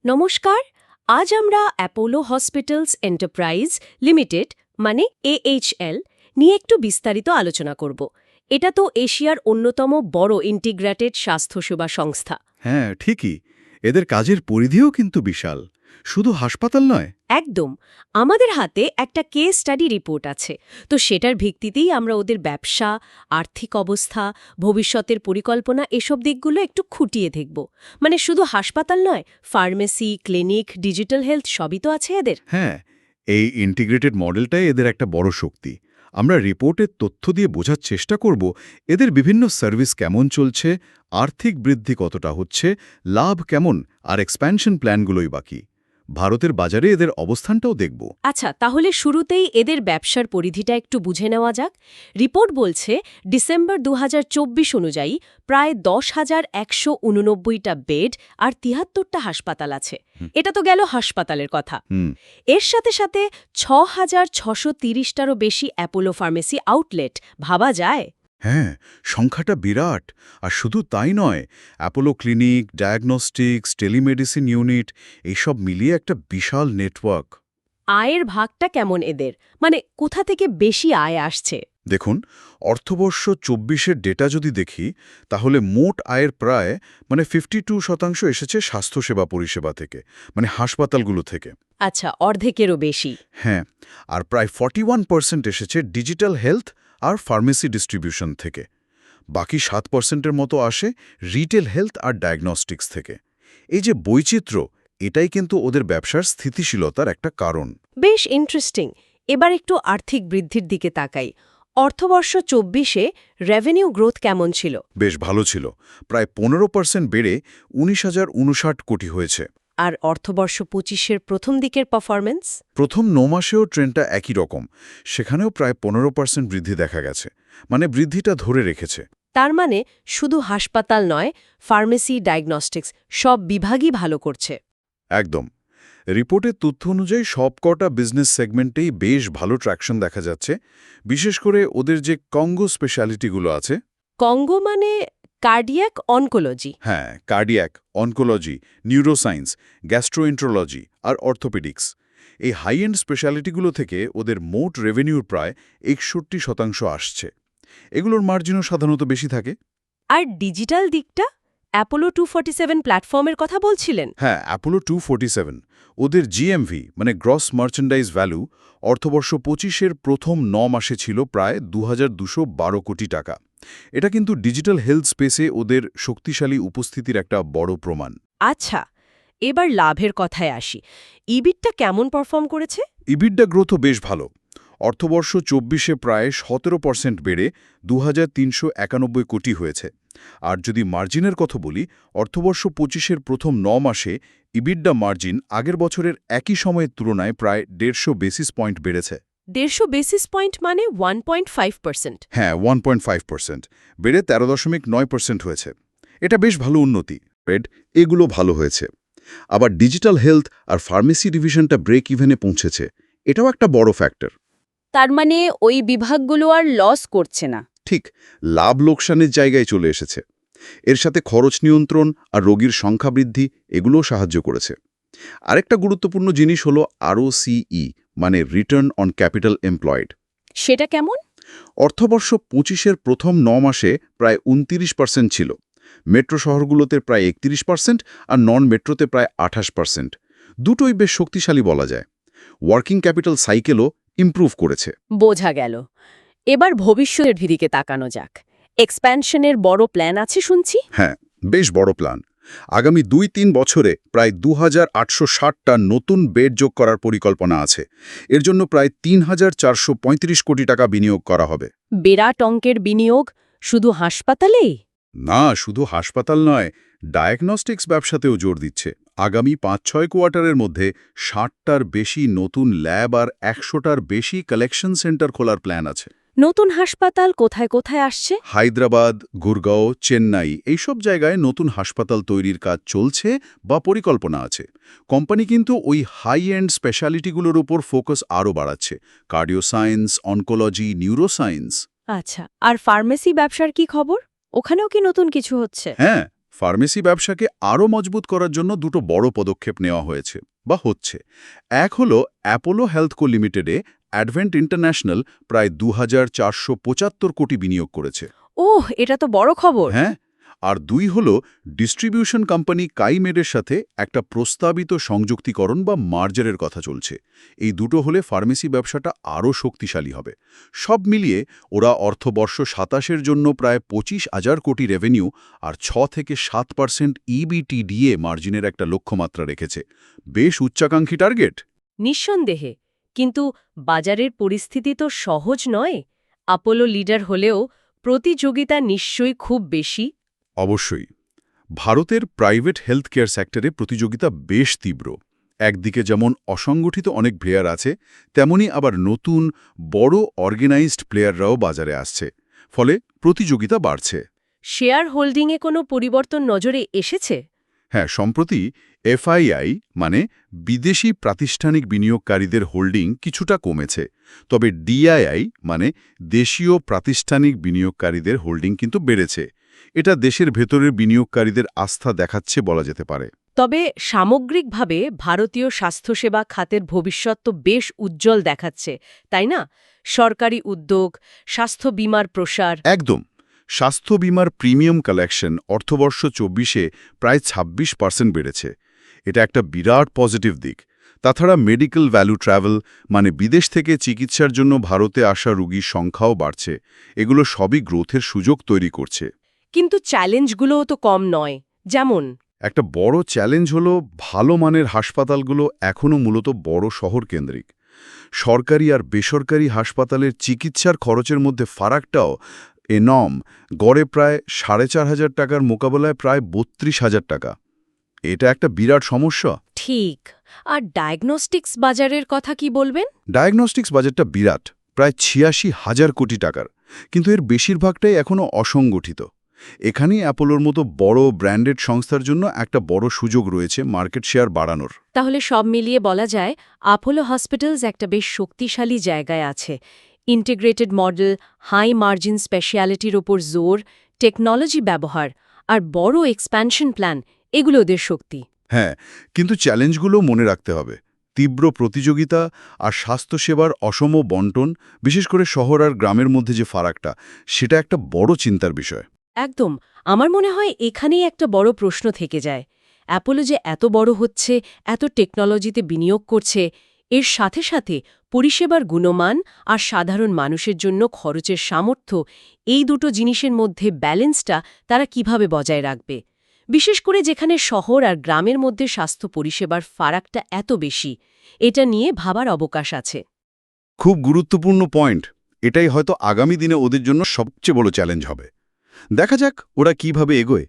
নমস্কার। আজ আমরা অ্যাপোলো হসপিটালস এন্টারপ্রাইজ লিমিটেড মানে AHL নিয়ে একটু বিস্তারিত আলোচনা করব। এটা তো এশিয়ার অন্যতম বড় ইন্টিগ্রেটেড স্বাস্থ্যসেবা সংস্থা। হ্যাঁ, ঠিকই। এদের কাজের পরিধিও কিন্তু বিশাল। শুধু হাসপাতাল নয়। একদম। আমাদের হাতে একটা কেস স্টাডি রিপোর্ট আছে, তো সেটার ভিত্তিতেই আমরা ওদের ব্যবসা, আর্থিক অবস্থা, ভবিষ্যতের পরিকল্পনা এসব দিকগুলো একটু খুঁটিয়ে দেখব। মানে শুধু হাসপাতাল নয়, ফার্মেসি, ক্লিনিক, ডিজিটাল হেলথ সবই তো আছে এদের। হ্যাঁ, এই ইন্টিগ্রেটেড মডেলটাই এদের একটা বড় শক্তি। আমরা রিপোর্টের তথ্য দিয়ে বোঝার চেষ্টা করব এদের বিভিন্ন সার্ভিস কেমন চলছে, আর্থিক বৃদ্ধি কতটা হচ্ছে, লাভ কেমন, আর এক্সপ্যানশন প্ল্যানগুলোই বাকি। ভারতের বাজারে এদের অবস্থানটাও দেখব। আচ্ছা, তাহলে শুরুতেই এদের ব্যবসার পরিধিটা একটু বুঝে নেওয়া যাক। রিপোর্ট বলছে ডিসেম্বর ২০২৪ অনুযায়ী প্রায় ১০,১৮৯টা বেড আর ৭৩টা হাসপাতাল আছে। এটা তো গেল হাসপাতালের কথা। এর সাথে সাথে ৬,৬৩০টারও বেশি অ্যাপোলো ফার্মেসি আউটলেট। ভাবা যায়? হ্যাঁ, সংখ্যাটা বিরাট। আর শুধু তাই নয়, Apollo clinic, diagnostics, telemedicine unit এইসব মিলিয়ে একটা বিশাল নেটওয়ার্ক। আয়ের ভাগটা কেমন এদের? মানে কোথা থেকে বেশি আয় আসছে? দেখুন, অর্থবর্ষ ২৪-এর ডেটা যদি দেখি, তাহলে মোট আয়ের প্রায় 52% এসেছে স্বাস্থ্যসেবা পরিষেবা থেকে, মানে হাসপাতালগুলো থেকে। আচ্ছা, অর্ধেকেরও বেশি। হ্যাঁ, আর প্রায় 41% এসেছে ডিজিটাল হেলথ আর ফার্মেসি ডিস্ট্রিবিউশন থেকে। বাকি 7%-এর মতো আসে রিটেল হেলথ আর ডায়াগনস্টিক্স থেকে। এই যে বৈচিত্র্য, এটাই কিন্তু ওদের ব্যবসার স্থিতিশীলতার একটা কারণ। বেশ ইন্টারেস্টিং। এবার একটু আর্থিক বৃদ্ধির দিকে তাকাই। অর্থবর্ষ ২৪-এ রেভিনিউ গ্রোথ কেমন ছিল? বেশ ভালো ছিল। প্রায় 15% বেড়ে ১৯,০৫৯ কোটি হয়েছে। আর অর্থবর্ষ ২৫-এর প্রথম দিকের পারফরম্যান্স? প্রথম ৯ মাসেও ট্রেন্ডটা একই রকম। সেখানেও প্রায় 15% বৃদ্ধি দেখা গেছে। মানে বৃদ্ধিটা ধরে রেখেছে। তার মানে শুধু হাসপাতাল নয়, ফার্মেসি, ডায়াগনস্টিক্স সব বিভাগই ভালো করছে। একদম। রিপোর্টের তথ্য অনুযায়ী সবকটা বিজনেস সেগমেন্টেই বেশ ভালো ট্র্যাকশন দেখা যাচ্ছে। বিশেষ করে ওদের যে কঙ্গো স্পেশালিটিগুলো আছে। কঙ্গো মানে কার্ডিয়াক অনকোলজি? হ্যাঁ, কার্ডিয়াক, অনকোলজি, নিউরোসায়েন্স, গ্যাস্ট্রোএন্ট্রোলজি আর অর্থোপেডিক্স। এই হাই এন্ড স্পেশালিটিগুলো থেকে ওদের মোট রেভিনিউর প্রায় ৬১% আসছে। এগুলোর মার্জিনও সাধারণত বেশি থাকে। আর ডিজিটাল দিকটা? অ্যাপোলো 247 প্ল্যাটফর্মের কথা বলছিলেন? হ্যাঁ, অ্যাপোলো 247 ওদের জিএমভি মানে গ্রস মার্চেন্ডাইজ ভ্যালু অর্থবর্ষ ২৫-এর প্রথম ৯ মাসে ছিল প্রায় ২,২১২ কোটি টাকা। এটা কিন্তু ডিজিটাল হেলথ স্পেসে ওদের শক্তিশালী উপস্থিতির একটা বড় প্রমাণ। আচ্ছা, এবার লাভের কথায় আসি। ইবিটটা কেমন পারফর্ম করেছে? ইবিডা গ্রোথও বেশ ভালো। অর্থবর্ষ ২৪-এ প্রায় ১৭% বেড়ে ২,৩৯১ কোটি হয়েছে। আর যদি মার্জিনের কথা বলি, অর্থবর্ষ ২৫-এর প্রথম ৯ মাসে ইবিডা মার্জিন আগের বছরের একই সময়ের তুলনায় প্রায় ১৫০ বেসিস পয়েন্ট বেড়েছে। ১৫০ বেসিস পয়েন্ট মানে 1.5%। হ্যাঁ, 1.5%, বেড়ে ১৩.৯% হয়েছে। এটা বেশ ভালো উন্নতি। এগুলো ভালো হয়েছে। আবার ডিজিটাল হেলথ আর ফার্মেসি ডিভিশনটা ব্রেক ইভেনে পৌঁছেছে। এটাও একটা বড় ফ্যাক্টর। তার মানে ওই বিভাগগুলো আর লস করছে না। ঠিক, লাভ লোকসানের জায়গায় চলে এসেছে। এর সাথে খরচ নিয়ন্ত্রণ আর রোগীর সংখ্যা বৃদ্ধি এগুলোও সাহায্য করেছে। আরেকটা গুরুত্বপূর্ণ জিনিস হলো ROCE মানে রিটার্ন অন ক্যাপিটাল এমপ্লয়েড। সেটা কেমন? অর্থবর্ষ ২৫-এর প্রথম ৯ মাসে প্রায় ২৯% ছিল। মেট্রো শহরগুলোতে প্রায় ৩১% আর নন মেট্রোতে প্রায় ২৮%। দুটোই বেশ শক্তিশালী বলা যায়। ওয়ার্কিং ক্যাপিটাল সাইকেলও ইমপ্রুভ করেছে। বোঝা গেল। এবার ভবিষ্যতের দিকে তাকানো যাক। এক্সপ্যানশনের বড় প্ল্যান আছে শুনছি। হ্যাঁ, বেশ বড় প্ল্যান। আগামী ২-৩ বছরে প্রায় ২,৮৬০টা নতুন বেড যোগ করার পরিকল্পনা আছে। এর জন্য প্রায় ৩,৪৩৫ কোটি টাকা বিনিয়োগ করা হবে। বিরাট অঙ্কের বিনিয়োগ শুধু হাসপাতালেই? না, শুধু হাসপাতাল নয়, ডায়াগনস্টিক্স ব্যবসাতেও জোর দিচ্ছে। আগামী ৫-৬ কোয়ার্টারের মধ্যে ৬০টার বেশি নতুন ল্যাব আর ১০০টার বেশি কালেকশন সেন্টার খোলার প্ল্যান আছে। নতুন হাসপাতাল কোথায় কোথায় আসছে? হায়দ্রাবাদ, গুরগাঁও, চেন্নাই এইসব জায়গায় নতুন হাসপাতাল তৈরির কাজ চলছে বা পরিকল্পনা আছে। কোম্পানি কিন্তু ওই হাই এন্ড স্পেশালিটিগুলোর উপর ফোকাস আরও বাড়াচ্ছে। কার্ডিওসায়েন্স, অনকোলজি, নিউরোসায়েন্স। আচ্ছা, আর ফার্মেসি ব্যবসার কি খবর? ওখানেও কি নতুন কিছু হচ্ছে? হ্যাঁ, ফার্মেসি ব্যবসাকে আরও মজবুত করার জন্য দুটো বড় পদক্ষেপ নেওয়া হয়েছে বা হচ্ছে। এক হলো অ্যাপোলো হেলথকো লিমিটেডে অ্যাডভেন্ট ইন্টারন্যাশনাল প্রায় ২,৪৭৫ কোটি বিনিয়োগ করেছে। ওহ, এটা তো বড় খবর। হ্যাঁ, আর দুই হলো ডিস্ট্রিবিউশন কোম্পানি কাইমেডের সাথে একটা প্রস্তাবিত সংযুক্তিকরণ বা মার্জারের কথা চলছে। এই দুটো হলে ফার্মেসি ব্যবসাটা আরও শক্তিশালী হবে। সব মিলিয়ে ওরা অর্থবর্ষ ২৭-এর জন্য প্রায় ২৫,০০০ কোটি রেভিনিউ আর ৬ থেকে ৭% ইবিটিডিএ মার্জিনের একটা লক্ষ্যমাত্রা রেখেছে। বেশ উচ্চাকাঙ্ক্ষী টার্গেট। নিঃসন্দেহে, কিন্তু বাজারের পরিস্থিতি তো সহজ নয়। আপোলো লিডার হলেও প্রতিযোগিতা নিশ্চয়ই খুব বেশি। অবশ্যই। ভারতের প্রাইভেট হেলথ কেয়ার সেক্টরে প্রতিযোগিতা বেশ তীব্র। একদিকে যেমন অসংগঠিত অনেক প্লেয়ার আছে, তেমনি আবার নতুন বড় অর্গানাইজড প্লেয়াররাও বাজারে আসছে। ফলে প্রতিযোগিতা বাড়ছে। শেয়ার হোল্ডিংয়ে কোনো পরিবর্তন নজরে এসেছে? হ্যাঁ, সম্প্রতি এফআইআই মানে বিদেশি প্রাতিষ্ঠানিক বিনিয়োগকারীদের হোল্ডিং কিছুটা কমেছে। তবে ডিআইআই মানে দেশীয় প্রাতিষ্ঠানিক বিনিয়োগকারীদের হোল্ডিং কিন্তু বেড়েছে। এটা দেশের ভেতরের বিনিয়োগকারীদের আস্থা দেখাচ্ছে বলা যেতে পারে। তবে সামগ্রিকভাবে ভারতীয় স্বাস্থ্যসেবা খাতের ভবিষ্যৎ তো বেশ উজ্জ্বল দেখাচ্ছে, তাই না? সরকারি উদ্যোগ, স্বাস্থ্য বীমার প্রসার। একদম। স্বাস্থ্য বীমার প্রিমিয়াম কালেকশন অর্থবর্ষ ২৪-এ প্রায় ২৬% বেড়েছে। এটা একটা বিরাট পজিটিভ দিক। তাছাড়া মেডিকেল ভ্যালু ট্রাভেল মানে বিদেশ থেকে চিকিৎসার জন্য ভারতে আসা রোগীর সংখ্যাও বাড়ছে। এগুলো সবই গ্রোথের সুযোগ তৈরি করছে। কিন্তু চ্যালেঞ্জগুলোও তো কম নয়। যেমন একটা বড় চ্যালেঞ্জ হলো ভালো মানের হাসপাতালগুলো এখনও মূলত বড় শহর কেন্দ্রিক। সরকারি আর বেসরকারি হাসপাতালের চিকিৎসার খরচের মধ্যে ফারাকটাও এনম, গড়ে প্রায় ৪,৫০০ টাকার মোকাবেলায় প্রায় ৩২,০০০ টাকা। এটা একটা বিরাট সমস্যা। ঠিক। আর ডায়াগনস্টিক্স বাজারের কথা কি বলবেন? ডায়াগনস্টিক্স বাজেটটা বিরাট, প্রায় ৮৬,০০০ কোটি টাকার, কিন্তু এর বেশিরভাগটাই এখনও অসংগঠিত। এখানেই অ্যাপোলোর মতো বড় ব্র্যান্ডেড সংস্থার জন্য একটা বড় সুযোগ রয়েছে মার্কেট শেয়ার বাড়ানোর। তাহলে সব মিলিয়ে বলা যায় আপোলো হসপিটালস একটা বেশ শক্তিশালী জায়গায় আছে। ইন্টিগ্রেটেড মডেল, হাই মার্জিন স্পেশালিটির ওপর জোর, টেকনোলজি ব্যবহার আর বড় এক্সপ্যানশন প্ল্যান, এগুলো ওদের শক্তি। হ্যাঁ, কিন্তু চ্যালেঞ্জগুলো মনে রাখতে হবে। তীব্র প্রতিযোগিতা আর স্বাস্থ্যসেবার অসম বন্টন, বিশেষ করে শহর আর গ্রামের মধ্যে যে ফারাকটা, সেটা একটা বড় চিন্তার বিষয়। একদম। আমার মনে হয় এখানেই একটা বড় প্রশ্ন থেকে যায়। অ্যাপোলো যে এত বড় হচ্ছে, এত টেকনোলজিতে বিনিয়োগ করছে, এর সাথে সাথে পরিষেবার গুণমান আর সাধারণ মানুষের জন্য খরচের সামর্থ্য, এই দুটো জিনিসের মধ্যে ব্যালেন্সটা তারা কিভাবে বজায় রাখবে, বিশেষ করে যেখানে শহর আর গ্রামের মধ্যে স্বাস্থ্য পরিষেবার ফারাকটা এত বেশি। এটা নিয়ে ভাবার অবকাশ আছে। খুব গুরুত্বপূর্ণ পয়েন্ট। এটাই হয়তো আগামী দিনে ওদের জন্য সবচেয়ে বড় চ্যালেঞ্জ হবে। দেখা যাক ওরা কিভাবে এগোয়।